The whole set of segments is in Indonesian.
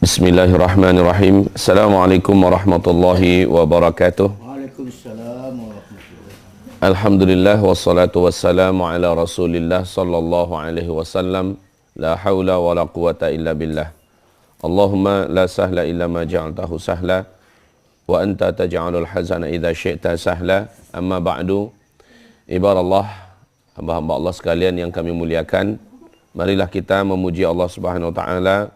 Bismillahirrahmanirrahim. Assalamualaikum warahmatullahi wabarakatuh. Waalaikumsalam warahmatullahi. Alhamdulillah wassalatu wassalamu ala Rasulillah sallallahu alaihi wasallam. La haula wala quwata illa billah. Allahumma la sahla illa ma ja'altahu sahla wa anta taj'alul hazana idza syi'ta sahla. Amma ba'du. Ibadallah, hamba-hamba Allah sekalian yang kami muliakan, marilah kita memuji Allah Subhanahu wa taala.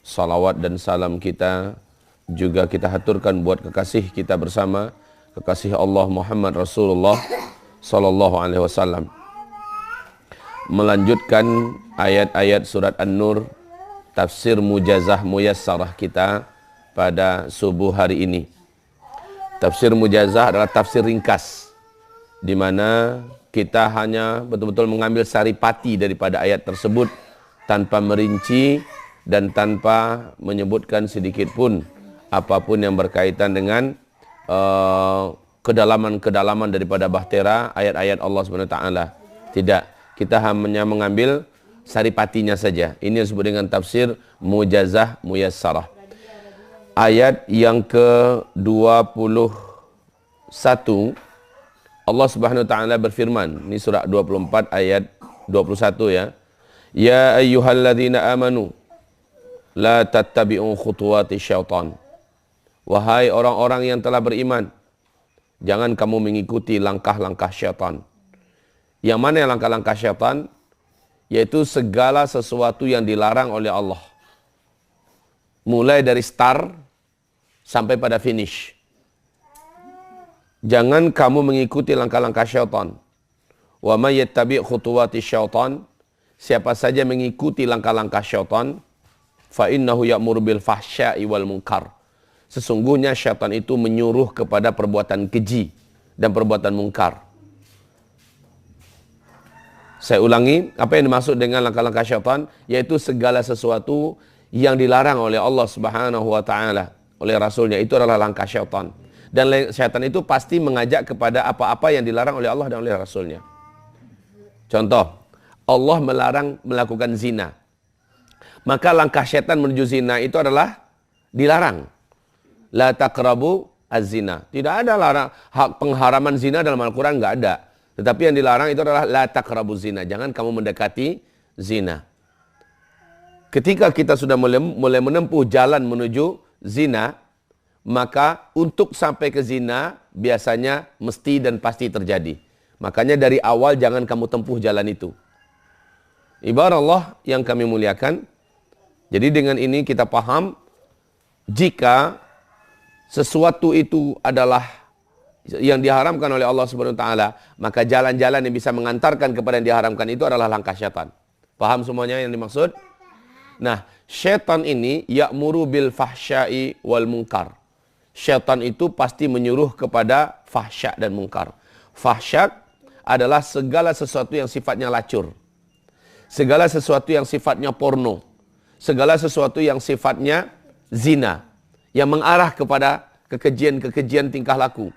Salawat dan salam kita juga kita haturkan buat kekasih kita bersama, kekasih Allah Muhammad Rasulullah sallallahu alaihi wasallam. Melanjutkan ayat-ayat surat An-Nur, tafsir mujazah muyassarah kita pada subuh hari ini. Tafsir mujazah adalah tafsir ringkas, di mana kita hanya betul-betul mengambil saripati daripada ayat tersebut tanpa merinci dan tanpa menyebutkan sedikit pun apapun yang berkaitan dengan kedalaman-kedalaman daripada bahtera ayat-ayat Allah SWT. Tidak, kita hanya mengambil saripatinya saja. Ini disebut dengan tafsir mujazah muyassarah. Ayat yang ke-21 Allah Subhanahu wa taala berfirman, ini surah 24 ayat 21 ya. Ya ayyuhalladzina amanu la tattabi'u khutuwati syaitan. Wahai orang-orang yang telah beriman, jangan kamu mengikuti langkah-langkah syaitan. Yang mana yang langkah-langkah syaitan? Yaitu segala sesuatu yang dilarang oleh Allah. Mulai dari start sampai pada finish. Jangan kamu mengikuti langkah-langkah syaitan. Wa may yattabi' khutuwati syaitan, siapa saja mengikuti langkah-langkah syaitan, fa innahu ya'muru bil fahsya'i wal munkar. Sesungguhnya syaitan itu menyuruh kepada perbuatan keji dan perbuatan mungkar. Saya ulangi, apa yang dimaksud dengan langkah-langkah syaitan? Yaitu segala sesuatu yang dilarang oleh Allah Subhanahu wa taala, oleh Rasulnya, itu adalah langkah syaitan. Dan syaitan itu pasti mengajak kepada apa-apa yang dilarang oleh Allah dan oleh Rasulnya. Contoh, Allah melarang melakukan zina. Maka langkah syaitan menuju zina itu adalah dilarang. La taqrabu az-zina. Tidak ada larang hak pengharaman zina dalam Al-Quran, enggak ada. Tetapi yang dilarang itu adalah la taqrabu zina. Jangan kamu mendekati zina. Ketika kita sudah mulai menempuh jalan menuju zina, maka untuk sampai ke zina biasanya mesti dan pasti terjadi. Makanya dari awal jangan kamu tempuh jalan itu. Ibarat Allah yang kami muliakan, jadi dengan ini kita paham, jika sesuatu itu adalah yang diharamkan oleh Allah Subhanahu wa taala, maka jalan-jalan yang bisa mengantarkan kepada yang diharamkan itu adalah langkah syaitan. Paham semuanya yang dimaksud? Nah, syaitan ini ya'muru bil fahsya'i wal munkar. Syaitan itu pasti menyuruh kepada fahsya dan munkar. Fahsya adalah segala sesuatu yang sifatnya lacur. Segala sesuatu yang sifatnya porno. Segala sesuatu yang sifatnya zina, yang mengarah kepada kekejian-kekejian tingkah laku,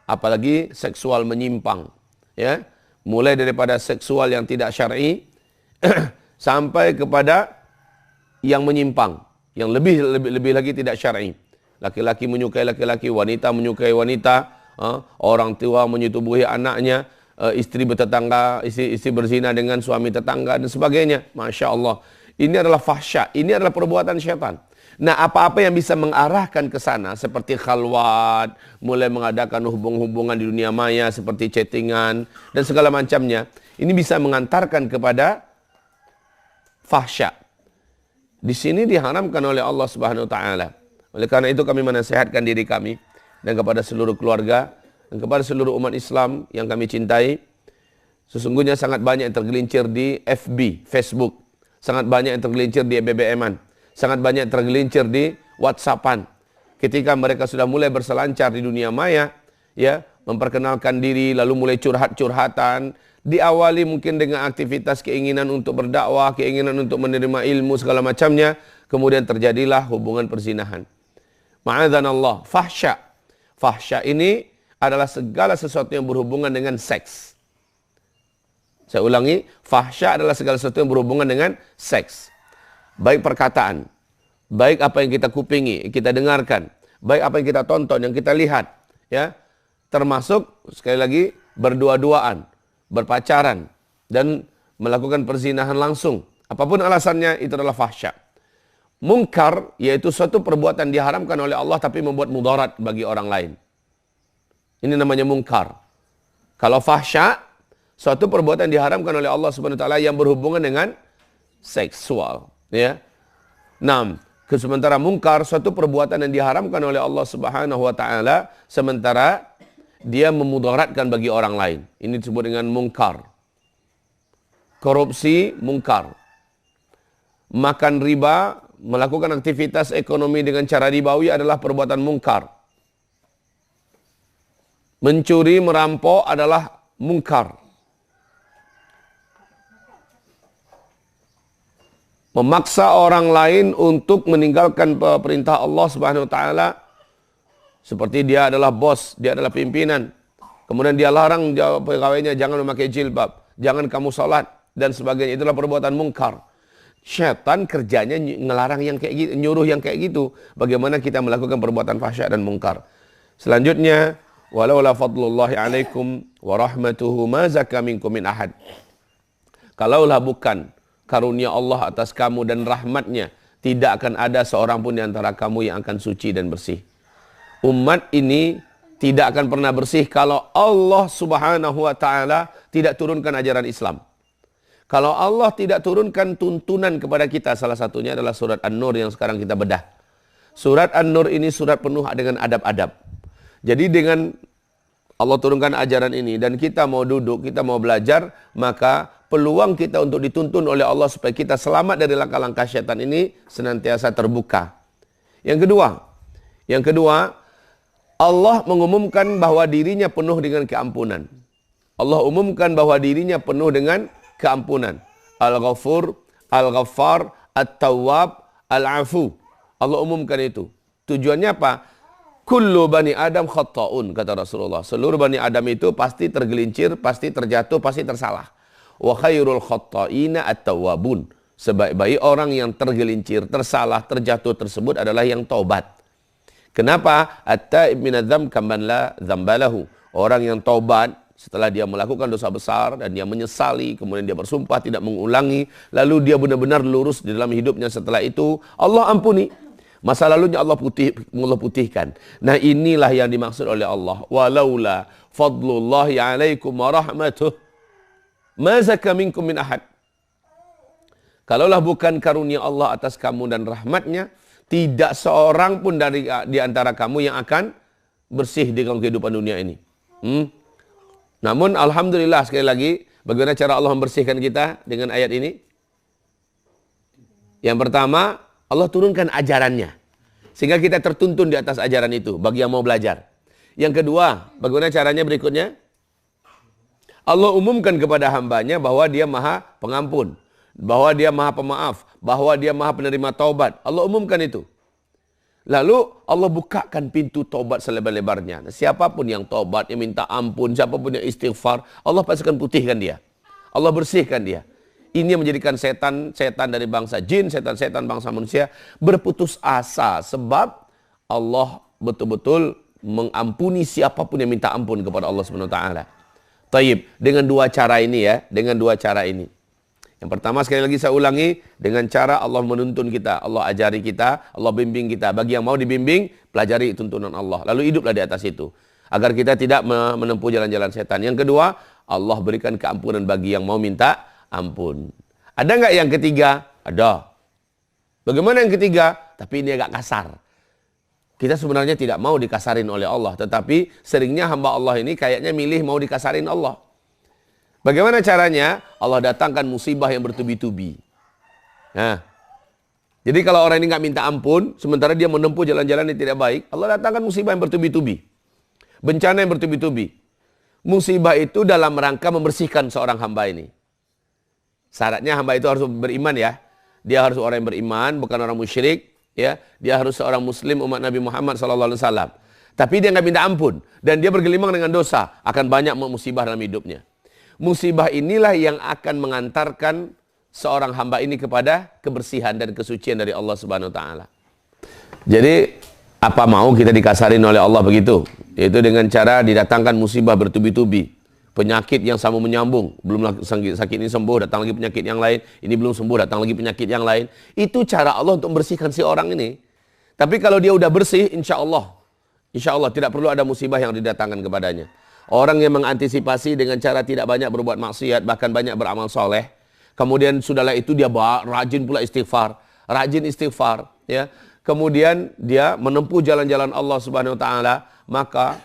apalagi seksual menyimpang, ya, mulai daripada seksual yang tidak syar'i sampai kepada yang menyimpang, yang lebih lagi tidak syar'i. Laki-laki menyukai laki-laki, wanita menyukai wanita, orang tua menyetubuhi anaknya, istri bertetangga, istri berzina dengan suami tetangga dan sebagainya. Masya Allah. Ini adalah fahsya, ini adalah perbuatan syaitan. Nah, apa-apa yang bisa mengarahkan ke sana, seperti khalwat, mulai mengadakan hubungan di dunia maya, seperti chattingan, dan segala macamnya, ini bisa mengantarkan kepada fahsya. Di sini diharamkan oleh Allah Subhanahu wa taala. Oleh karena itu kami menasihatkan diri kami, dan kepada seluruh keluarga, dan kepada seluruh umat Islam yang kami cintai, sesungguhnya sangat banyak yang tergelincir di FB, Facebook. Sangat banyak yang tergelincir di BBM-an. Sangat banyak yang tergelincir di WhatsApp-an. Ketika mereka sudah mulai berselancar di dunia maya, ya, memperkenalkan diri, lalu mulai curhat-curhatan, diawali mungkin dengan aktivitas keinginan untuk berdakwah, keinginan untuk menerima ilmu, segala macamnya, kemudian terjadilah hubungan perzinahan. Ma'adzanallah, fahsya. Fahsya ini adalah segala sesuatu yang berhubungan dengan seks. Saya ulangi, fahsya adalah segala sesuatu yang berhubungan dengan seks. Baik perkataan baik apa yang kita kupingi, kita dengarkan, baik apa yang kita tonton, yang kita lihat, ya, termasuk sekali lagi berdua-duaan, berpacaran, dan melakukan perzinahan langsung. Apapun alasannya, itu adalah fahsya. Mungkar yaitu suatu perbuatan diharamkan oleh Allah tapi membuat mudarat bagi orang lain. Ini namanya mungkar. Kalau fahsya, suatu perbuatan diharamkan oleh Allah Subhanahu wa taala yang berhubungan dengan seksual, ya. Nah, sementara mungkar suatu perbuatan yang diharamkan oleh Allah Subhanahu wa taala sementara dia memudaratkan bagi orang lain. Ini disebut dengan mungkar. Korupsi, mungkar. Makan riba, melakukan aktivitas ekonomi dengan cara ribawi adalah perbuatan mungkar. Mencuri, merampok adalah mungkar. Memaksa orang lain untuk meninggalkan perintah Allah Subhanahu wa taala, seperti dia adalah bos, dia adalah pimpinan. Kemudian dia larang pegawainya jangan memakai jilbab, jangan kamu salat dan sebagainya. Itulah perbuatan mungkar. Syaitan kerjanya ngelarang yang kayak gitu, nyuruh yang kayak gitu. Bagaimana kita melakukan perbuatan fahsya dan mungkar. Selanjutnya, walaula fadlullahi alaikum wa rahmatuhu ma zaka minkum min ahad. Kalaulah bukan karunia Allah atas kamu dan rahmatnya, tidak akan ada seorang pun di antara kamu yang akan suci dan bersih. Umat ini tidak akan pernah bersih kalau Allah Subhanahu wa taala tidak turunkan ajaran Islam. Kalau Allah tidak turunkan tuntunan kepada kita, salah satunya adalah surat An-Nur yang sekarang kita bedah. Surat An-Nur ini surat penuh dengan adab-adab. Jadi dengan Allah turunkan ajaran ini dan kita mau duduk, kita mau belajar, maka peluang kita untuk dituntun oleh Allah supaya kita selamat dari langkah-langkah syaitan ini senantiasa terbuka. Yang kedua, Allah mengumumkan bahwa dirinya penuh dengan keampunan. Allah umumkan bahwa dirinya penuh dengan keampunan. Al-Ghafur, Al-Ghaffar, At-Tawwab, Al-Afu. Allah umumkan itu. Tujuannya apa? Kullu bani Adam khatta'un, kata Rasulullah. Seluruh bani Adam itu pasti tergelincir, pasti terjatuh, pasti tersalah. Wa khairul khatta'ina at-tawwabun. Sebaik-baik orang yang tergelincir, tersalah, terjatuh tersebut adalah yang taubat. Kenapa? At-ta'ib minadz-dzamb kamman la dzambalahu. Orang yang taubat setelah dia melakukan dosa besar dan dia menyesali, kemudian dia bersumpah tidak mengulangi, lalu dia benar-benar lurus di dalam hidupnya setelah itu, Allah ampuni. Masa lalunya Allah putihkan. Nah, inilah yang dimaksud oleh Allah. Walaula fadlullahi alaikum wa rahmatuh ma zaka minkum min ahad. Kalaulah bukan karunia Allah atas kamu dan rahmatnya, tidak seorang pun di antara kamu yang akan bersih di dalam kehidupan dunia ini. Namun alhamdulillah, sekali lagi, bagaimana cara Allah membersihkan kita dengan ayat ini? Yang pertama, Allah turunkan ajarannya. Sehingga kita tertuntun di atas ajaran itu, bagi yang mau belajar. Yang kedua, bagaimana caranya berikutnya? Allah umumkan kepada hambanya bahwa dia maha pengampun, bahwa dia maha pemaaf, bahwa dia maha penerima taubat. Allah umumkan itu. Lalu Allah bukakan pintu taubat selebar-lebarnya. Siapapun yang taubat, yang minta ampun, siapapun yang istighfar, Allah pasti akan putihkan dia. Allah bersihkan dia. Ini yang menjadikan setan dari bangsa jin, setan bangsa manusia berputus asa. Sebab Allah betul-betul mengampuni siapapun yang minta ampun kepada Allah Subhanahu wa taala. Taib, dengan dua cara ini ya, dengan dua cara ini. Yang pertama, sekali lagi saya ulangi, dengan cara Allah menuntun kita, Allah ajari kita, Allah bimbing kita. Bagi yang mau dibimbing, pelajari tuntunan Allah. Lalu hiduplah di atas itu. Agar kita tidak menempuh jalan-jalan setan. Yang kedua, Allah berikan keampunan bagi yang mau minta ampun. Ada nggak yang ketiga? Ada. Bagaimana yang ketiga? Tapi ini agak kasar. Kita sebenarnya tidak mau dikasarin oleh Allah. Tetapi seringnya hamba Allah ini kayaknya milih mau dikasarin Allah. Bagaimana caranya? Allah datangkan musibah yang bertubi-tubi. Nah, jadi kalau orang ini nggak minta ampun, sementara dia menempuh jalan-jalan yang tidak baik, Allah datangkan musibah yang bertubi-tubi. Bencana yang bertubi-tubi. Musibah itu dalam rangka membersihkan seorang hamba ini. Syaratnya hamba itu harus beriman ya. Dia harus orang yang beriman, bukan orang musyrik. Ya, dia harus seorang muslim umat Nabi Muhammad SAW. Tapi dia nggak minta ampun. Dan dia bergelimang dengan dosa. Akan banyak musibah dalam hidupnya. Musibah inilah yang akan mengantarkan seorang hamba ini kepada kebersihan dan kesucian dari Allah Subhanahu wa taala. Jadi apa mau kita dikasarin oleh Allah begitu? Yaitu dengan cara didatangkan musibah bertubi-tubi. Penyakit yang sama menyambung, belum sakit ini sembuh, datang lagi penyakit yang lain, ini belum sembuh, datang lagi penyakit yang lain. Itu cara Allah untuk membersihkan si orang ini. Tapi kalau dia udah bersih, insya Allah tidak perlu ada musibah yang didatangkan kepadanya. Orang yang mengantisipasi dengan cara tidak banyak berbuat maksiat, bahkan banyak beramal soleh. Kemudian sudahlah itu dia rajin pula istighfar, ya. Kemudian dia menempuh jalan-jalan Allah Subhanahu Wa Taala, maka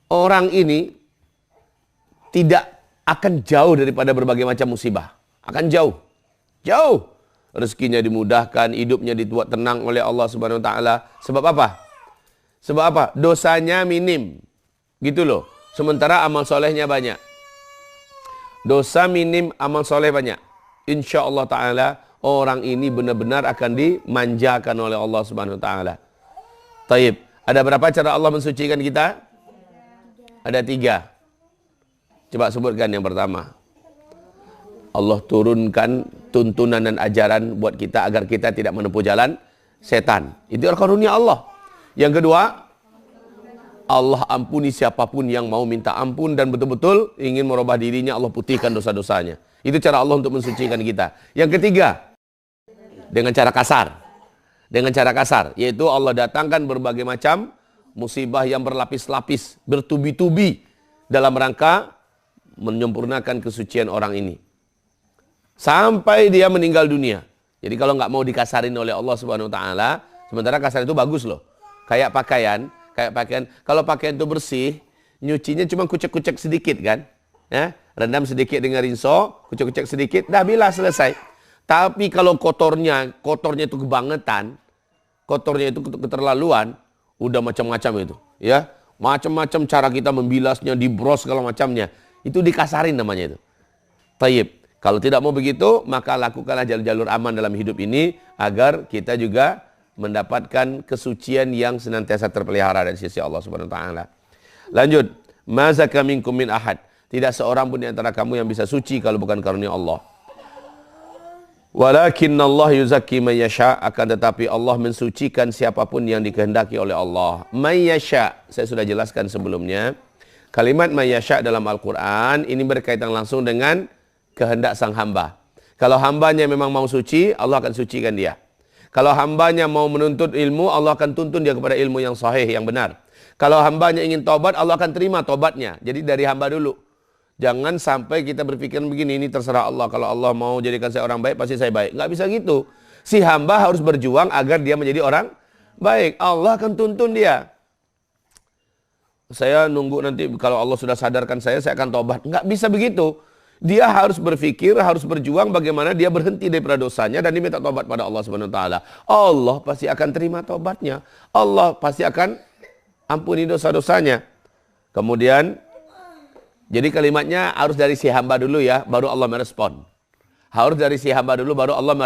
orang ini tidak akan jauh daripada berbagai macam musibah. Akan jauh. Rezekinya dimudahkan, hidupnya dibuat tenang oleh Allah Subhanahu Wa Taala. Sebab apa? Dosanya minim. Gitu loh. Sementara amal solehnya banyak. Dosa minim, amal soleh banyak. Insya Allah Ta'ala, orang ini benar-benar akan dimanjakan oleh Allah Subhanahu Wa Taala. Taib. Ada berapa cara Allah mensucikan kita? Ada 3. Coba sebutkan yang pertama. Allah turunkan tuntunan dan ajaran buat kita agar kita tidak menempuh jalan setan. Itu karunia Allah. Yang kedua, Allah ampuni siapapun yang mau minta ampun dan betul-betul ingin merubah dirinya, Allah putihkan dosa-dosanya. Itu cara Allah untuk mensucikan kita. Yang ketiga, dengan cara kasar. Yaitu Allah datangkan berbagai macam musibah yang berlapis-lapis, bertubi-tubi dalam rangka menyempurnakan kesucian orang ini sampai dia meninggal dunia. Jadi kalau nggak mau dikasarin oleh Allah Subhanahu Wa Taala, sementara kasar itu bagus loh. Kayak pakaian. Kalau pakaian itu bersih, nyucinya cuma kucek-kucek sedikit kan, ya, rendam sedikit dengan rinso, kucek-kucek sedikit, dah bilas selesai. Tapi kalau kotornya itu kebangetan, kotornya itu keterlaluan, udah macam-macam itu, ya, macam-macam cara kita membilasnya, dibros segala macamnya. Itu dikasarin namanya itu. Tayyib. Kalau tidak mau begitu, maka lakukanlah jalur-jalur aman dalam hidup ini agar kita juga mendapatkan kesucian yang senantiasa terpelihara dari sisi Allah Subhanahu Wa Taala. Lanjut, mazaka minkum min ahad. Tidak seorang pun di antara kamu yang bisa suci kalau bukan karunia Allah. Walakinna Allah yuzakki man yasha, akan tetapi Allah mensucikan siapapun yang dikehendaki oleh Allah. Man yasha, saya sudah jelaskan sebelumnya. Kalimat mayasya dalam Al-Quran ini berkaitan langsung dengan kehendak sang hamba. Kalau hambanya memang mau suci, Allah akan sucikan dia. Kalau hambanya mau menuntut ilmu, Allah akan tuntun dia kepada ilmu yang sahih, yang benar. Kalau hambanya ingin taubat, Allah akan terima taubatnya. Jadi dari hamba dulu. Jangan sampai kita berpikir begini, ini terserah Allah. Kalau Allah mau jadikan saya orang baik, pasti saya baik. Nggak bisa gitu. Si hamba harus berjuang agar dia menjadi orang baik. Allah akan tuntun dia. Saya nunggu nanti kalau Allah sudah sadarkan saya akan tobat. Nggak bisa begitu. Dia harus berpikir, harus berjuang bagaimana dia berhenti daripada dosanya dan diminta tobat pada Allah Subhanahu Wa Taala. Allah pasti akan terima tobatnya. Allah pasti akan ampuni dosa-dosanya. Kemudian, jadi kalimatnya harus dari si hamba dulu ya, baru Allah merespon. Harus dari si hamba dulu, baru Allah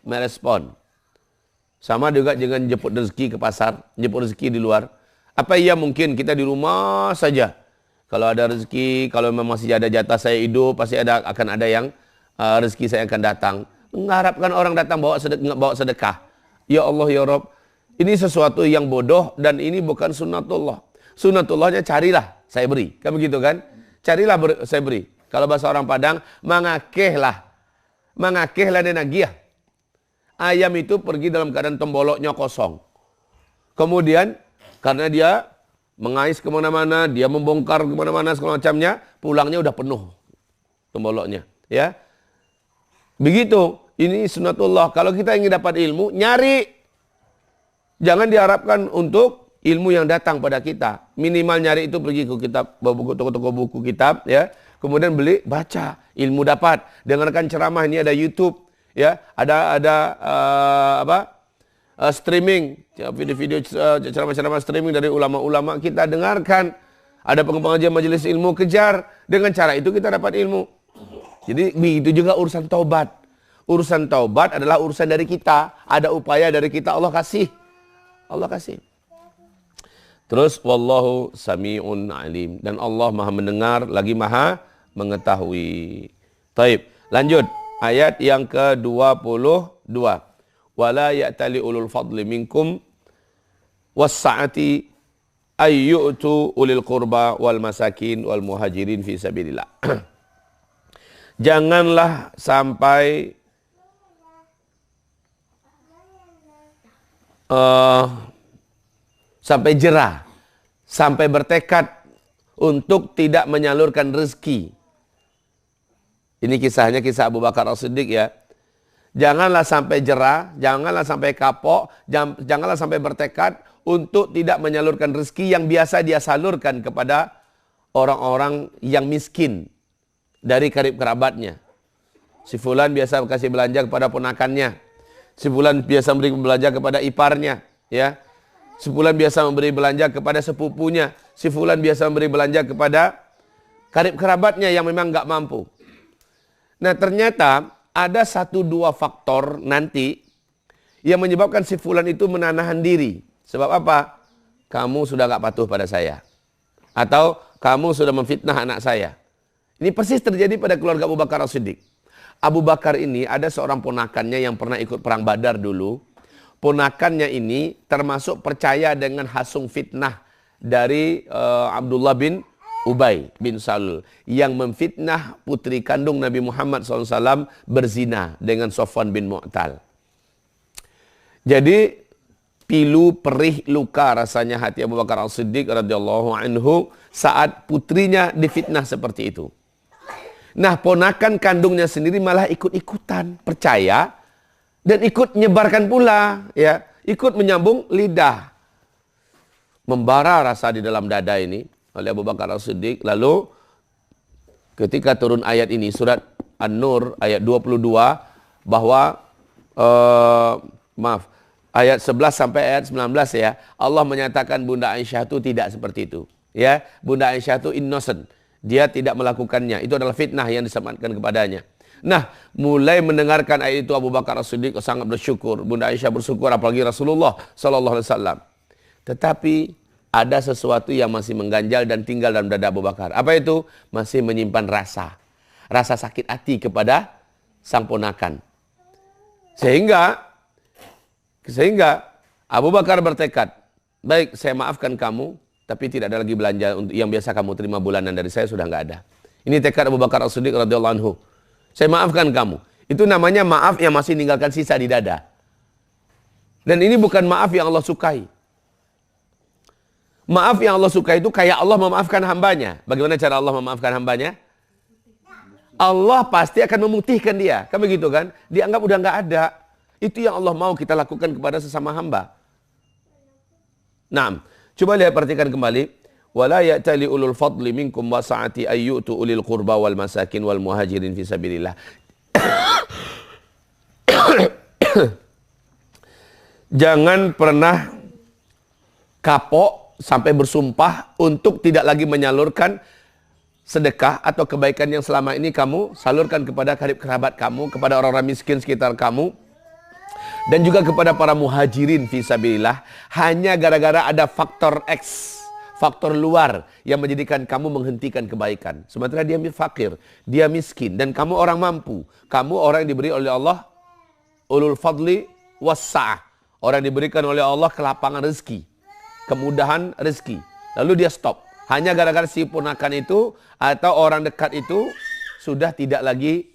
merespon. Sama juga dengan jemput rezeki ke pasar, jemput rezeki di luar. Apa iya mungkin kita di rumah saja? Kalau ada rezeki, kalau memang masih ada jatah saya hidup, pasti akan ada yang rezeki saya akan datang. Mengharapkan orang datang bawa sedekah. Ya Allah ya Rabb, ini sesuatu yang bodoh dan ini bukan sunnatullah. Sunnatullahnya carilah, saya beri. Kan begitu kan? Carilah saya beri. Kalau bahasa orang Padang, mangakehlah denagiah. Ayam itu pergi dalam keadaan temboloknya kosong. Kemudian karena dia mengais kemana-mana, dia membongkar kemana-mana segala macamnya, pulangnya udah penuh temboloknya, ya. Begitu, ini sunnatullah. Kalau kita ingin dapat ilmu, nyari. Jangan diharapkan untuk ilmu yang datang pada kita. Minimal nyari itu pergi ke kitab, toko-toko buku kitab, ya. Kemudian beli, baca, ilmu dapat. Dengarkan ceramah, ini ada YouTube, ya. Ada streaming, video-video ceramah-ceramah streaming dari ulama-ulama, kita dengarkan. Ada pengajian majelis ilmu, kejar. Dengan cara itu kita dapat ilmu. Jadi begitu juga urusan taubat. Urusan taubat adalah urusan dari kita. Ada upaya dari kita, Allah kasih. Terus wallahu sami'un alim, dan Allah Maha mendengar lagi Maha mengetahui. Taib. Lanjut ayat yang ke-22. wala ya'tali ulul fadli minkum was-sa'ati ayyu'tu ulil qurba wal masakin wal muhajirin fi sabilillah. Janganlah sampai jera, sampai bertekad untuk tidak menyalurkan rezeki. Ini kisahnya kisah Abu Bakar As-Siddiq ya. Janganlah sampai jera, janganlah sampai kapok, janganlah sampai bertekad untuk tidak menyalurkan rezeki yang biasa dia salurkan kepada orang-orang yang miskin dari karib kerabatnya. Si fulan biasa kasih belanja kepada ponakannya. Si fulan biasa memberi belanja kepada iparnya, ya. Si fulan biasa memberi belanja kepada sepupunya. Si fulan biasa memberi belanja kepada karib kerabatnya yang memang nggak mampu. Nah, ternyata ada 1-2 faktor nanti yang menyebabkan si fulan itu menahan diri. Sebab apa? Kamu sudah nggak patuh pada saya. Atau kamu sudah memfitnah anak saya. Ini persis terjadi pada keluarga Abu Bakar As-Siddiq. Abu Bakar ini ada seorang ponakannya yang pernah ikut perang Badar dulu. Ponakannya ini termasuk percaya dengan hasung fitnah dari Abdullah bin Ubay bin Salul yang memfitnah putri kandung Nabi Muhammad SAW berzina dengan Sofwan bin Mu'tal. Jadi pilu, perih, luka rasanya hati Abu Bakar As-Siddiq radhiyallahu anhu saat putrinya difitnah seperti itu. Nah, ponakan kandungnya sendiri malah ikut-ikutan percaya dan ikut menyebarkan pula, ya, ikut menyambung lidah. Membara rasa di dalam dada ini oleh Abu Bakar As-Siddiq. Lalu ketika turun ayat ini, surat An-Nur ayat 22, bahwa ayat 11 sampai ayat 19 ya, Allah menyatakan Bunda Aisyah itu tidak seperti itu. Ya, Bunda Aisyah itu innocent. Dia tidak melakukannya. Itu adalah fitnah yang disematkan kepadanya. Nah, mulai mendengarkan ayat itu Abu Bakar As-Siddiq sangat bersyukur. Bunda Aisyah bersyukur, apalagi Rasulullah sallallahu alaihi wasallam. Tetapi ada sesuatu yang masih mengganjal dan tinggal dalam dada Abu Bakar. Apa itu? Masih menyimpan rasa sakit hati kepada sang ponakan. Sehingga Abu Bakar bertekad, baik, saya maafkan kamu, tapi tidak ada lagi belanja untuk yang biasa kamu terima bulanan dari saya, sudah nggak ada. Ini tekad Abu Bakar As-Siddiq radhiyallahu anhu. Saya maafkan kamu. Itu namanya maaf yang masih meninggalkan sisa di dada. Dan ini bukan maaf yang Allah sukai. Maaf yang Allah sukai itu kayak Allah memaafkan hambanya. Bagaimana cara Allah memaafkan hambanya? Allah pasti akan memutihkan dia. Kan begitu kan? Dianggap udah nggak ada. Itu yang Allah mau kita lakukan kepada sesama hamba. Nah, coba lihat, perhatikan kembali. Wala ya'tali ulul fadli minkum wa sa'ati ayyutu ulil qurba wal masakin wal muhajirin fi sabilillah. Jangan pernah kapok sampai bersumpah untuk tidak lagi menyalurkan sedekah atau kebaikan yang selama ini kamu salurkan kepada karib kerabat kamu, kepada orang-orang miskin sekitar kamu, dan juga kepada para muhajirin fisabilillah, hanya gara-gara ada faktor X, faktor luar yang menjadikan kamu menghentikan kebaikan. Sementara dia fakir, dia miskin, dan kamu orang mampu. Kamu orang yang diberi oleh Allah ulul fadli wassa'ah, orang yang diberikan oleh Allah kelapangan rezeki, kemudahan rezeki. Lalu dia stop. Hanya gara-gara si ponakan itu atau orang dekat itu sudah tidak lagi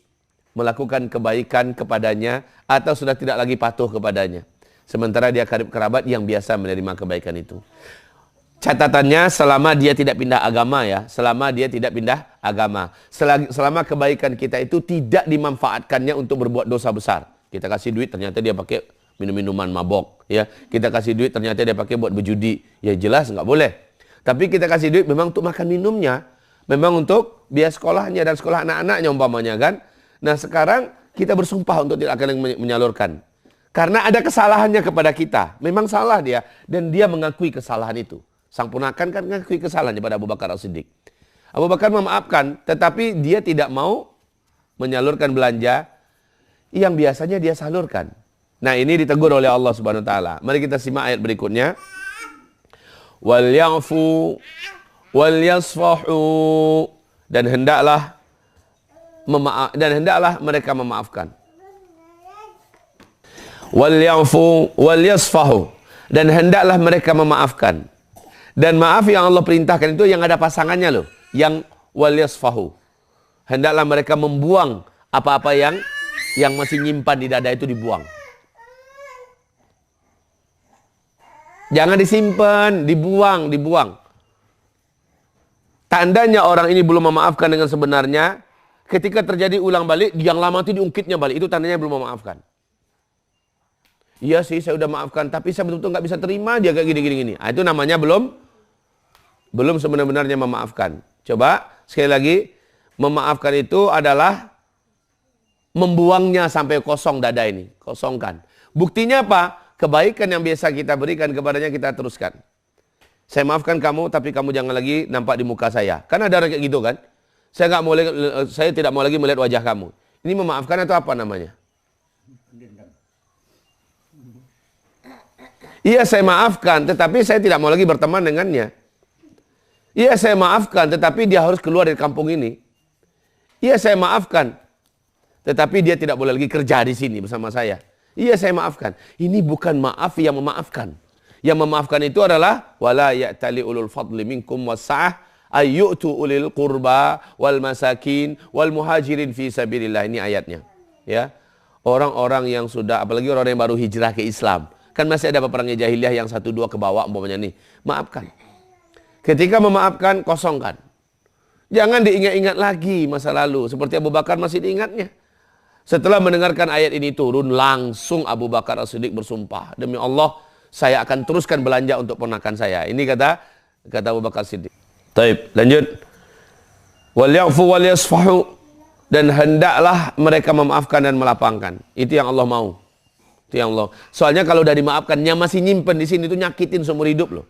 melakukan kebaikan kepadanya atau sudah tidak lagi patuh kepadanya. Sementara dia karib kerabat yang biasa menerima kebaikan itu. Catatannya selama dia tidak pindah agama ya, selama dia tidak pindah agama. Selama kebaikan kita itu tidak dimanfaatkannya untuk berbuat dosa besar. Kita kasih duit ternyata dia pakai minum-minuman mabok ya. Kita kasih duit ternyata dia pakai buat berjudi. Ya jelas nggak boleh. Tapi kita kasih duit memang untuk makan minumnya, memang untuk biaya sekolahnya dan sekolah anak-anaknya umpamanya kan. Nah, sekarang kita bersumpah untuk tidak akan menyalurkan. Karena ada kesalahannya kepada kita. Memang salah dia. Dan dia mengakui kesalahan itu. Sang ponakan kan mengakui kesalahannya pada Abu Bakar As-Siddiq. Abu Bakar memaafkan. Tetapi dia tidak mau menyalurkan belanja yang biasanya dia salurkan. Nah, ini ditegur oleh Allah Subhanahu Wa Taala. Mari kita simak ayat berikutnya. Wal ya'fu wal yasfahu, dan hendaklah mereka memaafkan. wal ya'fu wal yasfahu, dan hendaklah mereka memaafkan. Dan maaf yang Allah perintahkan itu yang ada pasangannya loh, yang wal yasfahu. Hendaklah mereka membuang apa-apa yang masih nyimpan di dada itu, dibuang. Jangan disimpan, dibuang. Tandanya orang ini belum memaafkan dengan sebenarnya, ketika terjadi ulang balik, yang lama itu diungkitnya balik, itu tandanya belum memaafkan. Iya sih, saya udah maafkan, tapi saya betul-betul nggak bisa terima dia kayak gini-gini. Nah, itu namanya belum sebenar-benarnya memaafkan. Coba sekali lagi, memaafkan itu adalah membuangnya sampai kosong dada ini, kosongkan. Buktinya apa? Kebaikan yang biasa kita berikan kepadanya kita teruskan. Saya maafkan kamu, tapi kamu jangan lagi nampak di muka saya. Kan ada orang kayak gitu kan? Saya tidak mau lagi melihat wajah kamu. Ini memaafkan atau apa namanya? Iya, saya maafkan, tetapi saya tidak mau lagi berteman dengannya. Iya, saya maafkan, tetapi dia harus keluar dari kampung ini. Iya, saya maafkan, tetapi dia tidak boleh lagi kerja di sini bersama saya. Iya, saya maafkan. Ini bukan maaf yang memaafkan. Yang memaafkan itu adalah wala ya'tali ulul fadli minkum wasa'ah ayyu'tu ulil qurba wal masakin wal muhajirin fi sabilillah. Ini ayatnya. Ya. Orang-orang yang sudah, apalagi orang yang baru hijrah ke Islam. Kan masih ada peperangnya jahiliyah yang 1-2 ke bawah umpamanya nih. Maafkan. Ketika memaafkan, kosongkan. Jangan diingat-ingat lagi masa lalu. Seperti Abu Bakar masih diingatnya. Setelah mendengarkan ayat ini turun, langsung Abu Bakar As-Siddiq bersumpah. Demi Allah, saya akan teruskan belanja untuk ponakan saya. Ini kata Abu Bakar As-Siddiq. Taib, lanjut. Wal ya'fu wal yasfahu. Dan hendaklah mereka memaafkan dan melapangkan. Itu yang Allah mau. Itu yang Allah. Soalnya kalau udah dimaafkan, yang masih nyimpen di sini itu nyakitin seumur hidup loh.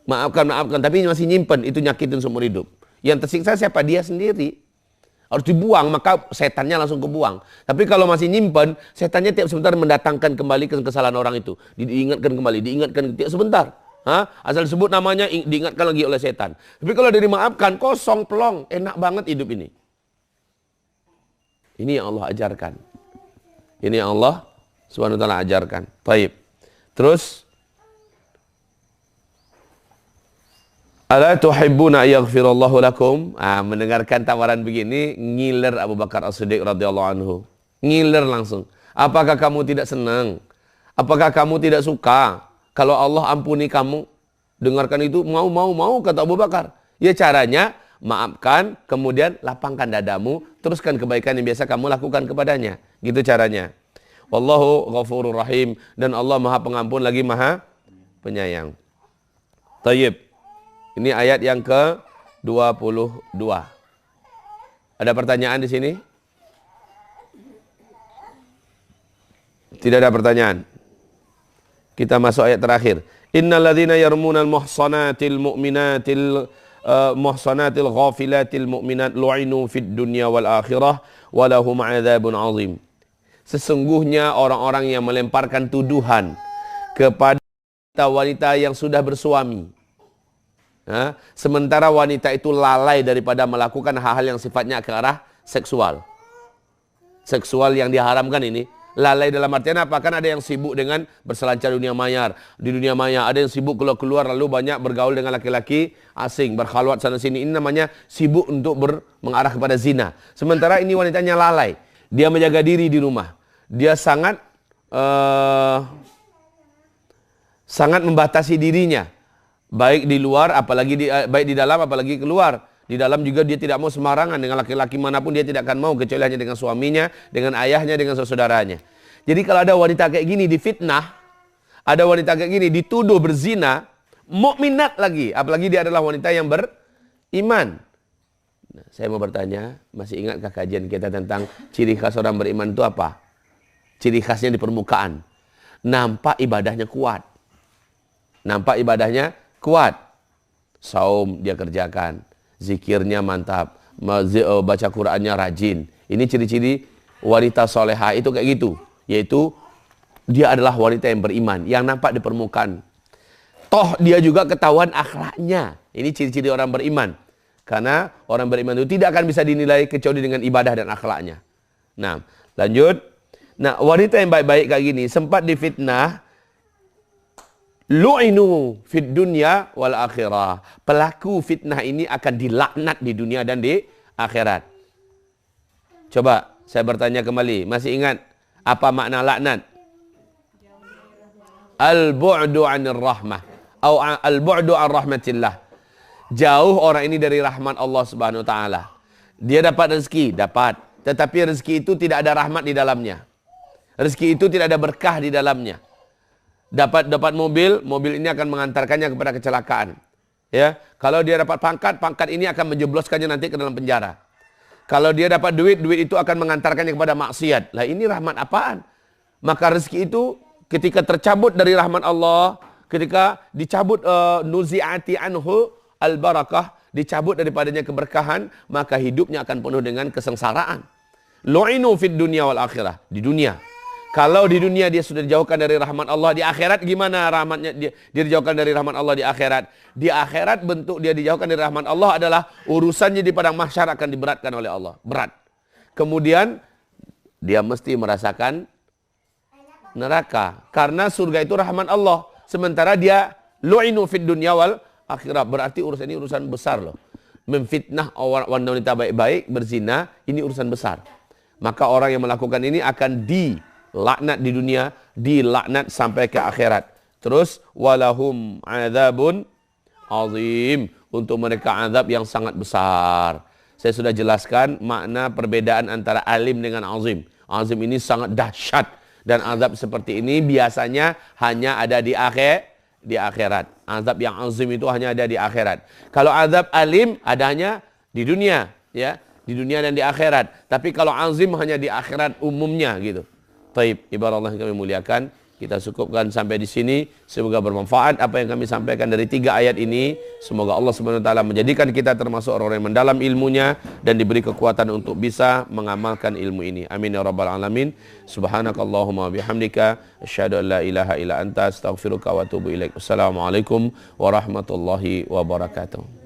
Maafkan, tapi masih nyimpen, itu nyakitin seumur hidup. Yang tersiksa siapa? Dia sendiri. Harus dibuang, maka setannya langsung kebuang. Tapi kalau masih nyimpen, setannya tiap sebentar mendatangkan kembali kesalahan orang itu. Diingatkan kembali, diingatkan tiap sebentar. Asal disebut namanya, diingatkan lagi oleh setan. Tapi kalau dia dimaafkan, kosong, pelong, enak banget hidup ini. Ini yang Allah ajarkan. Ini yang Allah SWT ajarkan. Baik. Terus, ala tuhibbuna yaghfirallahu lakum. Mendengarkan tawaran begini, ngiler Abu Bakar As-Siddiq radhiyallahu anhu. Ngiler langsung. Apakah kamu tidak senang? Apakah kamu tidak suka kalau Allah ampuni kamu? Dengarkan itu, mau kata Abu Bakar. Ya caranya, maafkan, kemudian lapangkan dadamu, teruskan kebaikan yang biasa kamu lakukan kepadanya. Gitu caranya. Wallahu ghafurur rahim, dan Allah Maha Pengampun lagi Maha Penyayang. Tayyib. Ini ayat yang ke-22. Ada pertanyaan di sini? Tidak ada pertanyaan. Kita masuk ayat terakhir. Innalladzina yarmunal muhsanatil mu'minatil muhsanatil ghafilatil mu'minat lu'inu fid dunya wal akhirah walahum 'adzabun 'azim. Sesungguhnya orang-orang yang melemparkan tuduhan kepada wanita yang sudah bersuami. Sementara wanita itu lalai daripada melakukan hal-hal yang sifatnya ke arah seksual. Seksual yang diharamkan ini. Lalai dalam artian apa? Kan ada yang sibuk dengan berselancar di dunia maya. Ada yang sibuk keluar lalu banyak bergaul dengan laki-laki asing, berkhalwat sana sini. Ini namanya sibuk untuk mengarah kepada zina. Sementara ini wanitanya lalai. Dia menjaga diri di rumah. Dia sangat membatasi dirinya. Baik di luar, baik di dalam, apalagi keluar. Di dalam juga dia tidak mau sembarangan dengan laki-laki manapun, dia tidak akan mau kecuali hanya dengan suaminya, dengan ayahnya, dengan saudaranya. Jadi kalau ada wanita kayak gini difitnah, ada wanita kayak gini dituduh berzina, mukminat lagi, apalagi dia adalah wanita yang beriman. Nah, saya mau bertanya, masih ingatkah kajian kita tentang ciri khas orang beriman itu apa? Ciri khasnya di permukaan. Nampak ibadahnya kuat. Saum dia kerjakan. Zikirnya mantap, baca Qur'annya rajin. Ini ciri-ciri wanita soleha itu kayak gitu. Yaitu dia adalah wanita yang beriman, yang nampak di permukaan. Toh dia juga ketahuan akhlaknya. Ini ciri-ciri orang beriman. Karena orang beriman itu tidak akan bisa dinilai kecuali dengan ibadah dan akhlaknya. Nah, lanjut. Nah, wanita yang baik-baik kayak gini sempat difitnah, lu'inu fid dunya wal akhirah. Pelaku fitnah ini akan dilaknat di dunia dan di akhirat. Coba saya bertanya kembali, masih ingat apa makna laknat? Al-bu'du 'anir rahmah atau al-bu'du 'an rahmatillah. Jauh orang ini dari rahmat Allah Subhanahu wa taala. Dia dapat rezeki, dapat, tetapi rezeki itu tidak ada rahmat di dalamnya. Rezeki itu tidak ada berkah di dalamnya. Dapat mobil ini akan mengantarkannya kepada kecelakaan. Ya, kalau dia dapat pangkat ini akan menjebloskannya nanti ke dalam penjara. Kalau dia dapat duit itu akan mengantarkannya kepada maksiat. Lah ini rahmat apaan? Maka rezeki itu ketika tercabut dari rahmat Allah, ketika dicabut nuzi'ati anhu al-barakah, dicabut daripadanya keberkahan, maka hidupnya akan penuh dengan kesengsaraan. Lu'inu fid dunya wal akhirah, di dunia. Kalau di dunia dia sudah dijauhkan dari rahmat Allah, di akhirat gimana rahmatnya dia dijauhkan dari rahmat Allah di akhirat? Di akhirat bentuk dia dijauhkan dari rahmat Allah adalah urusannya di padang mahsyar akan diberatkan oleh Allah, berat. Kemudian dia mesti merasakan neraka karena surga itu rahmat Allah, sementara dia lu'inu fid dunya wal akhirah, berarti urusan ini urusan besar loh. Memfitnah wanita baik-baik berzina, ini urusan besar. Maka orang yang melakukan ini akan dilaknat di dunia, dilaknat sampai ke akhirat. Terus walahum adzabun azim, untuk mereka azab yang sangat besar. Saya sudah jelaskan makna perbedaan antara alim dengan azim. Azim ini sangat dahsyat. Dan azab seperti ini biasanya hanya ada di akhirat. Azab yang azim itu hanya ada di akhirat. Kalau azab alim adanya di dunia, ya, di dunia dan di akhirat. Tapi kalau azim hanya di akhirat umumnya gitu. Taib, ibarat Allah yang kami muliakan, kita cukupkan sampai di sini. Semoga bermanfaat apa yang kami sampaikan dari 3 ayat ini. Semoga Allah Subhanahu wa taala menjadikan kita termasuk orang-orang yang mendalam ilmunya dan diberi kekuatan untuk bisa mengamalkan ilmu ini. Amin ya rabbal alamin. Subhanakallahumma bihamdika asyhadu an la ilaha illa anta astaghfiruka wa atubu ilaik. Wassalamualaikum warahmatullahi wabarakatuh.